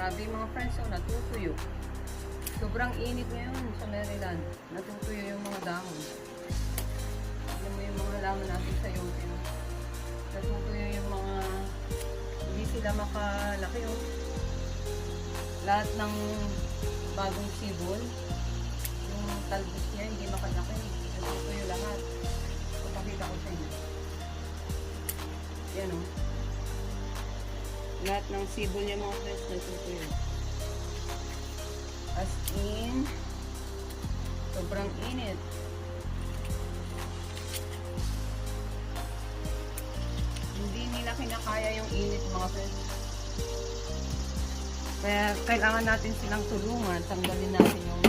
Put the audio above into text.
Grabe mga friends, oh, natutuyo. Sobrang init ngayon sa Maryland. Natutuyo yung mga dahon. Alam mo yung mga halaman natin sa yote. No? Natutuyo yung mga hindi sila makalaki. Oh. Lahat ng bagong sibol, yung talbos niya hindi makalaki. Natutuyo lahat. Pakita ko sa inyo. Yan oh. Lahat ng sibol niya mga friends natutuyo. As in, sobrang init. Hindi nila kinakaya yung init mga friends. Kaya kailangan natin silang tulungan. Tanggalin natin yung